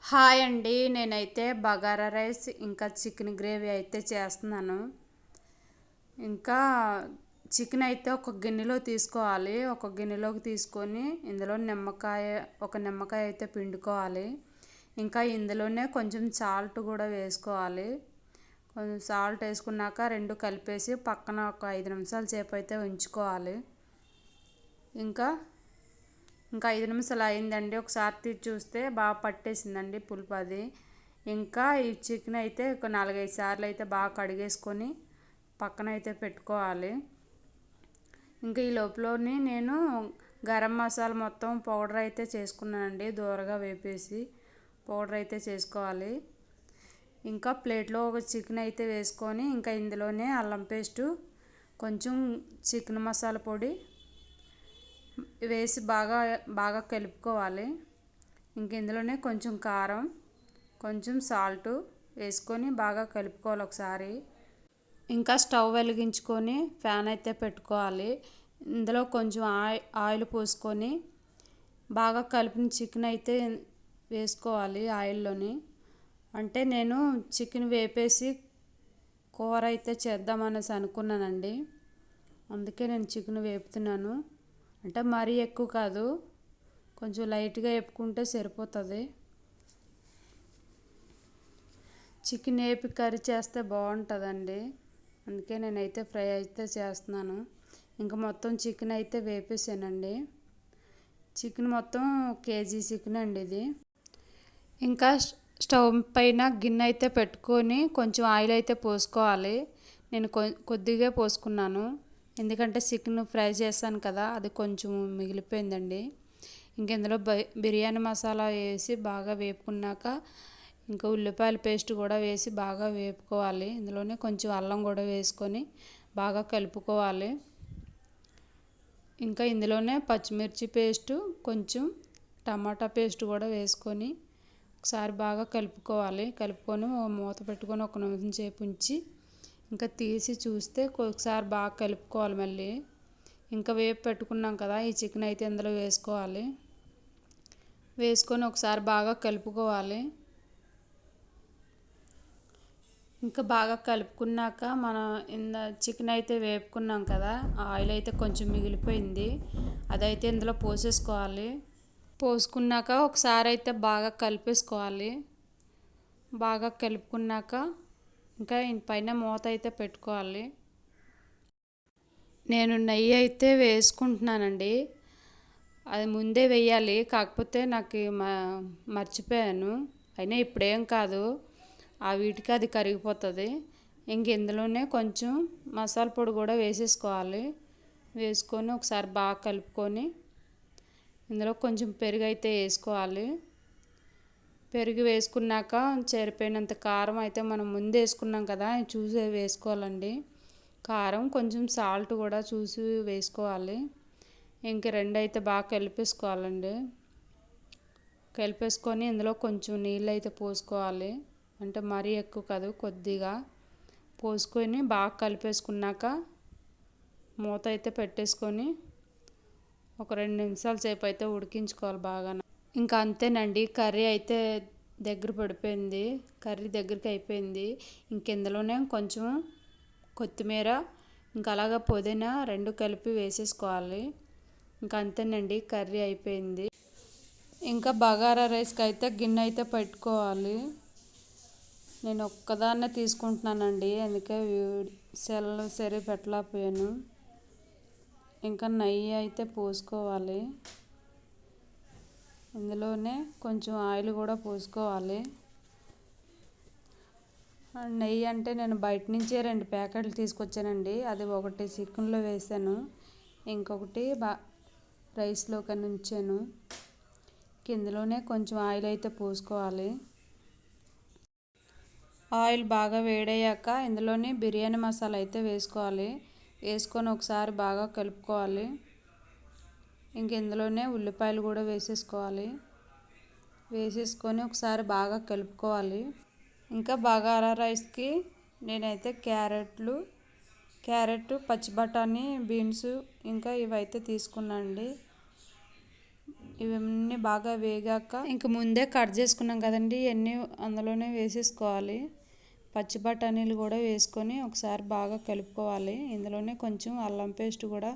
Hi అండి. నేనైతే bagara rice ఇంకా చికెన్ గ్రేవీ అయితే చేస్తున్నాను. ఇంకా చికెన్ అయితే ఒక గిన్నెలో తీసుకోవాలి. ఒక గిన్నెలోకి తీసుకొని ఇందులో ఒక నిమ్మకాయ అయితే పిండుకోవాలి. ఇంకా ఇందులోనే కొంచెం సాల్ట్ కూడా వేసుకోవాలి. కొంచెం సాల్ట్ వేసుకున్నాక రెండు కలిపేసి పక్కన ఒక 5 నిమిషాల సేపు అయితే ఉంచుకోవాలి. ఇంకా ఇంకా 5 నిమిషాలు అయిందండి. ఒకసారి తీసి చూస్తే బాగా పట్టేసిందండి పులుపు అది. ఇంకా ఈ చికెన్ అయితే ఒక 4-5 సార్లు అయితే బాగా కడిగేసుకొని పక్కన అయితే పెట్టుకోవాలి. ఇంకా ఈ లోపలని నేను గరం మసాలా మొత్తం పౌడర్ అయితే చేసుకున్నానండి. దూరగా వేపేసి పౌడర్ అయితే చేసుకోవాలి. ఇంకా ప్లేట్లో ఒక చికెన్ అయితే వేసుకొని ఇంకా ఇందులోనే అల్లం పేస్టు, కొంచెం చికెన్ మసాలా పొడి వేసి బాగా బాగా కలుపుకోవాలి. ఇంక ఇందులోనే కొంచెం కారం, కొంచెం సాల్ట్ వేసుకొని బాగా కలుపుకోవాలి ఒకసారి. ఇంకా స్టవ్ వెలిగించుకొని ఫ్యాన్ అయితే పెట్టుకోవాలి. ఇందులో కొంచెం ఆయిల్ పోసుకొని బాగా కలిపిన చికెన్ అయితే వేసుకోవాలి ఆయిల్లోని. అంటే నేను చికెన్ వేపేసి కూర అయితే చేద్దామనేసి అనుకున్నానండి. అందుకే నేను చికెన్ వేపుతున్నాను. అంటే మరీ ఎక్కువ కాదు, కొంచెం లైట్గా వేపుకుంటే సరిపోతుంది. చికెన్ వేపి కర్రీ చేస్తే బాగుంటుందండి. అందుకే నేనైతే ఫ్రై అయితే చేస్తున్నాను. ఇంకా మొత్తం చికెన్ అయితే వేపేసానండి. చికెన్ మొత్తం కేజీ చికెన్ అండి ఇది. ఇంకా స్టవ్ పైన గిన్నె అయితే పెట్టుకొని కొంచెం ఆయిల్ అయితే పోసుకోవాలి. నేను కొద్దిగా పోసుకున్నాను, ఎందుకంటే చికెన్ ఫ్రై చేశాను కదా, అది కొంచెం మిగిలిపోయిందండి. ఇంక ఇందులో బిర్యానీ మసాలా వేసి బాగా వేపుకున్నాక ఇంకా ఉల్లిపాయల పేస్ట్ కూడా వేసి బాగా వేపుకోవాలి. ఇందులోనే కొంచెం అల్లం కూడా వేసుకొని బాగా కలుపుకోవాలి. ఇంకా ఇందులోనే పచ్చిమిర్చి పేస్టు, కొంచెం టమాటా పేస్ట్ కూడా వేసుకొని ఒకసారి బాగా కలుపుకోవాలి. కలుపుకొని మూత పెట్టుకొని ఒక నిమిషం సేపు ఉంచి ఇంకా తీసి చూస్తే ఒకసారి బాగా కలుపుకోవాలి. మళ్ళీ ఇంకా వేపు పెట్టుకున్నాం కదా, ఈ చికెన్ అయితే ఇందులో వేసుకోవాలి. వేసుకొని ఒకసారి బాగా కలుపుకోవాలి. ఇంకా బాగా కలుపుకున్నాక మనం చికెన్ అయితే వేపుకున్నాం కదా, ఆయిల్ అయితే కొంచెం మిగిలిపోయింది, అదైతే ఇందులో పోసేసుకోవాలి. పోసుకున్నాక ఒకసారి అయితే బాగా కలిపేసుకోవాలి. బాగా కలుపుకున్నాక ఇంకా పైన మూత అయితే పెట్టుకోవాలి. నేను నెయ్యి అయితే వేసుకుంటున్నానండి. అది ముందే వేయాలి, కాకపోతే నాకు మర్చిపోయాను. అయినా ఇప్పుడేం కాదు, ఆ వీటికి అది కరిగిపోతుంది. ఇంక ఇందులోనే కొంచెం మసాలా పొడి కూడా వేసేసుకోవాలి. వేసుకొని ఒకసారి బాగా కలుపుకొని ఇందులో కొంచెం పెరుగు అయితే వేసుకోవాలి. పెరుగు వేసుకున్నాక సరిపోయినంత కారం అయితే మనం ముందు వేసుకున్నాం కదా, చూసి వేసుకోవాలండి. కారం కొంచెం సాల్ట్ కూడా చూసి వేసుకోవాలి. ఇంక రెండు అయితే బాగా కలిపేసుకోవాలండి. కలిపేసుకొని ఇందులో కొంచెం నీళ్ళు అయితే పోసుకోవాలి. అంటే మరీ ఎక్కువ కాదు, కొద్దిగా పోసుకొని బాగా కలిపేసుకున్నాక మూత అయితే పెట్టేసుకొని ఒక 2 నిమిషాల సేపు అయితే ఉడికించుకోవాలి బాగా. ఇంకా అంతేనండి, కర్రీ అయితే దగ్గర పడిపోయింది. కర్రీ దగ్గరికి అయిపోయింది. ఇంకెందులోనే కొంచెం కొత్తిమీర ఇంకా అలాగా పుదీనా రెండు కలిపి వేసేసుకోవాలి. ఇంకా అంతేనండి, కర్రీ అయిపోయింది. ఇంకా బగారా రైస్కి అయితే గిన్నె అయితే పెట్టుకోవాలి. నేను ఒక్కదాన్నే తీసుకుంటున్నానండి, అందుకే సెల్ సరి పెట్టలేకపోయాను. ఇంకా నెయ్యి అయితే పోసుకోవాలి. ఇందులోనే కొంచెం ఆయిల్ కూడా పోసుకోవాలి. నెయ్యి అంటే నేను బయట నుంచే 2 ప్యాకెట్లు తీసుకొచ్చానండి. అది ఒకటి చికెన్లో వేసాను, ఇంకొకటి రైస్లో కానీ ఉంచాను. ఇందులోనే కొంచెం ఆయిల్ అయితే పోసుకోవాలి. ఆయిల్ బాగా వేడయ్యాక ఇందులోనే బిర్యానీ మసాలా అయితే వేసుకోవాలి. వేసుకొని ఒకసారి బాగా కలుపుకోవాలి. ఇంక ఇందులోనే ఉల్లిపాయలు కూడా వేసేసుకోవాలి. వేసేసుకొని ఒకసారి బాగా కలుపుకోవాలి. ఇంకా బగారా రైస్కి నేనైతే క్యారెట్, పచ్చి బఠానీ, బీన్స్ ఇంకా ఇవైతే తీసుకున్నానండి. ఇవన్నీ బాగా వేగాక ఇంక ముందే కట్ చేసుకున్నాం కదండి, ఇవన్నీ అందులోనే వేసేసుకోవాలి. పచ్చి బఠానీలు కూడా వేసుకొని ఒకసారి బాగా కలుపుకోవాలి. ఇందులోనే కొంచెం అల్లం పేస్ట్ కూడా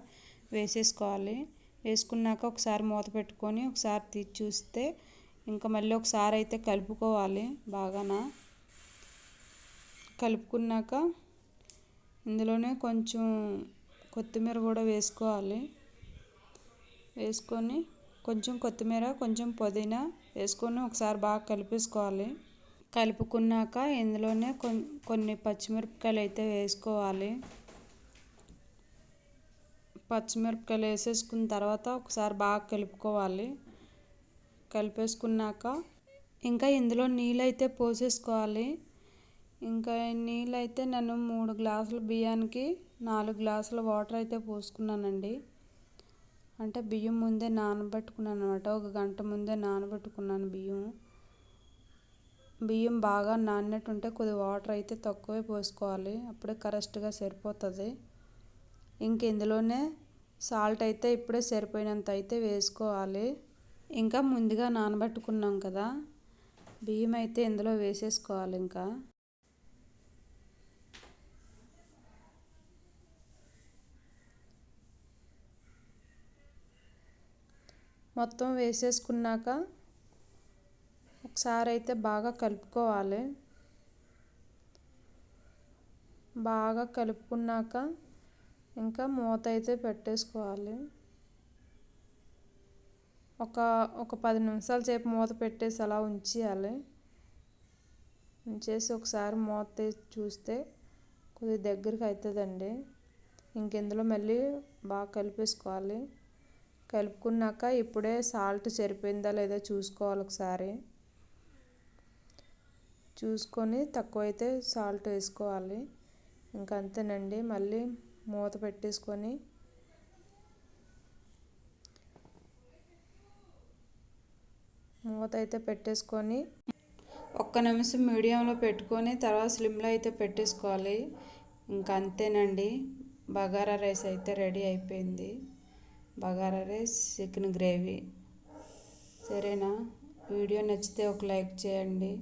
వేసేసుకోవాలి. వేసుకున్నాక ఒకసారి మూత పెట్టుకొని ఒకసారి తీసి చూస్తే ఇంకా మళ్ళీ ఒకసారి అయితే కలుపుకోవాలి. బాగా కలుపుకున్నాక ఇందులోనే కొంచెం కొత్తిమీర కూడా వేసుకోవాలి. వేసుకొని కొంచెం కొత్తిమీర కొంచెం పుదీనా వేసుకొని ఒకసారి బాగా కలిపేసుకోవాలి. కలుపుకున్నాక ఇందులోనే కొన్ని పచ్చిమిరపకాయలు అయితే వేసుకోవాలి. పచ్చిమిరపకాయలు వేసేసుకున్న తర్వాత ఒకసారి బాగా కలుపుకోవాలి. కలిపేసుకున్నాక ఇంకా ఇందులో నీళ్ళు అయితే పోసేసుకోవాలి. ఇంకా నీళ్ళు అయితే నేను 3 గ్లాసుల బియ్యానికి 4 గ్లాసుల వాటర్ అయితే పోసుకున్నానండి. అంటే బియ్యం ముందే నానబెట్టుకున్నాను అనమాట. 1 గంట ముందే నానబెట్టుకున్నాను బియ్యం బాగా నానినట్టుంటే కొద్ది వాటర్ అయితే తక్కువే పోసుకోవాలి. అప్పుడే కరెక్ట్గా సరిపోతుంది. ఇంక ఇందులోనే సాల్ట్ అయితే ఇప్పుడే సరిపోయినంత అయితే వేసుకోవాలి. ఇంకా ముందుగా నానబెట్టుకున్నాం కదా బియ్యం అయితే ఇందులో వేసేసుకోవాలి. ఇంకా మొత్తం వేసేసుకున్నాక ఒకసారి అయితే బాగా కలుపుకోవాలి. బాగా కలుపుకున్నాక ఇంకా మూత అయితే పెట్టేసుకోవాలి. ఒక 10 నిమిషాల సేపు మూత పెట్టేసి అలా ఉంచేయాలి. ఉంచేసి ఒకసారి మూత తీసి చూస్తే కొద్దిగా దగ్గరికి అవుతుందండి. ఇంకెందులో మళ్ళీ బాగా కలిపేసుకోవాలి. కలుపుకున్నాక ఇప్పుడే సాల్ట్ సరిపోయిందా లేదా చూసుకోవాలి. ఒకసారి చూసుకొని తక్కువైతే సాల్ట్ వేసుకోవాలి. ఇంకా అంతేనండి. మళ్ళీ మూత పెట్టేసుకొని మూత అయితే పెట్టేసుకొని 1 నిమిషం మీడియంలో పెట్టుకొని తర్వాత స్లిమ్లో అయితే పెట్టేసుకోవాలి. ఇంకా అంతేనండి. బగారా రైస్ అయితే రెడీ అయిపోయింది. Bagara rice chicken gravy. సరేనా? వీడియో నచ్చితే ఒక లైక్ చేయండి.